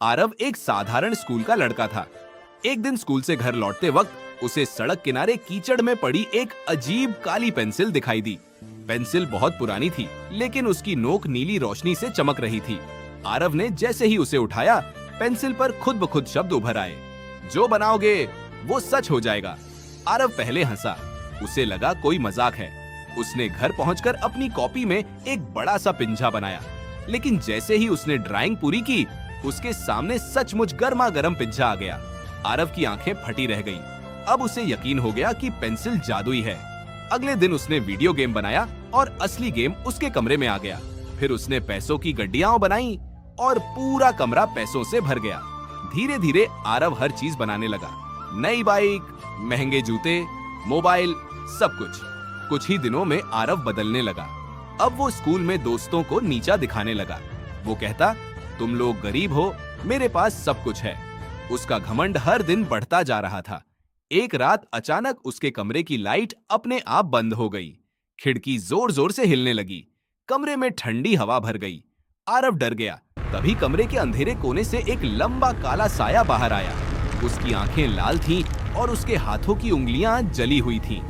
आरव एक साधारण स्कूल का लड़का था। एक दिन स्कूल से घर लौटते वक्त उसे सड़क किनारे कीचड़ में पड़ी एक अजीब काली पेंसिल दिखाई दी। पेंसिल बहुत पुरानी थी, लेकिन उसकी नोक नीली रोशनी से चमक रही थी। आरव ने जैसे ही उसे उठाया, पेंसिल पर खुद ब खुद शब्द उभर आए, जो बनाओगे वो सच हो जाएगा। आरव पहले हंसा, उसे लगा कोई मजाक है। उसने घर पहुंचकर अपनी कॉपी में एक बड़ा सा पिंजा बनाया, लेकिन जैसे ही उसने ड्राइंग पूरी की, उसके सामने सचमुच गर्मा गर्म पिंजा आ गया। आरव की आंखें फटी रह गईं। अब उसे यकीन हो गया कि पेंसिल जादुई है। अगले दिन उसने वीडियो गेम बनाया और असली गेम उसके कमरे में आ गया। फिर उसने पैसों की गड्डियां बनाई और पूरा कमरा पैसों से भर गया। धीरे धीरे आरव हर चीज बनाने लगा, नई बाइक, महंगे जूते, मोबाइल, सब कुछ। कुछ ही दिनों में आरव बदलने लगा। अब वो स्कूल में दोस्तों को नीचा दिखाने लगा। वो कहता, तुम लोग गरीब हो, मेरे पास सब कुछ है। उसका घमंड हर दिन बढ़ता जा रहा था। एक रात अचानक उसके कमरे की लाइट अपने आप बंद हो गई। खिड़की जोर जोर से हिलने लगी। कमरे में ठंडी हवा भर गई। आरव डर गया। तभी कमरे के अंधेरे कोने से एक लंबा काला साया बाहर आया। उसकी आंखें लाल थीं और उसके हाथों की उंगलियां जली हुई थीं।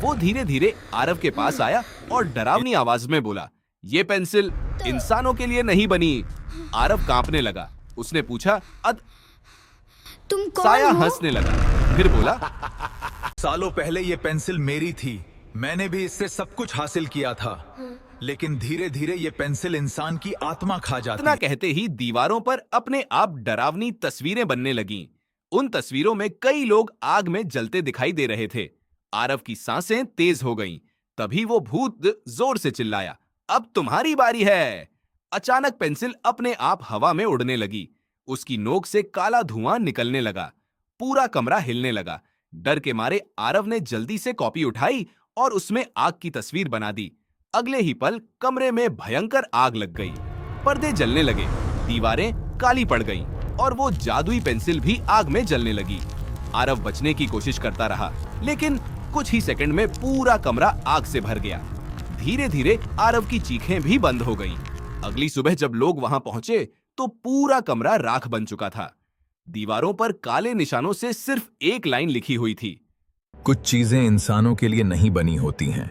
वो धीरे धीरे आरव के पास आया और डरावनी आवाज में बोला, ये पेंसिल इंसानों के लिए नहीं बनी। आरव कांपने लगा। उसने पूछा, तुम कौन साया हो? हंसने लगा, फिर बोला, सालों पहले ये पेंसिल मेरी थी। मैंने भी इससे सब कुछ हासिल किया था, लेकिन धीरे धीरे ये पेंसिल इंसान की आत्मा खा जाती इतना है। कहते ही दीवारों पर अपने आप डरावनी तस्वीरें बनने लगीं। उन तस्वीरों में कई लोग आग में जलते दिखाई दे रहे थे। आरव की सांसें तेज हो गईं। तभी वो भूत जोर से चिल्लाया, अब तुम्हारी बारी है। अचानक पेंसिल अपने आप हवा में उड़ने लगी। उसकी नोक से काला धुआं निकलने लगा। पूरा कमरा हिलने लगा। डर के मारे आरव ने जल्दी से कॉपी उठाई और उसमें आग की तस्वीर बना दी। अगले ही पल कमरे में भयंकर आग लग गई। पर्दे जलने लगे, दीवारें काली पड़ गईं और वो जादुई पेंसिल भी आग में जलने लगी। आरव बचने की कोशिश करता रहा, लेकिन कुछ ही सेकंड में पूरा कमरा आग से भर गया। धीरे धीरे आरव की चीखें भी बंद हो गईं। अगली सुबह जब लोग वहां पहुंचे तो पूरा कमरा राख बन चुका था। दीवारों पर काले निशानों से सिर्फ एक लाइन लिखी हुई थी, कुछ चीजें इंसानों के लिए नहीं बनी होती हैं,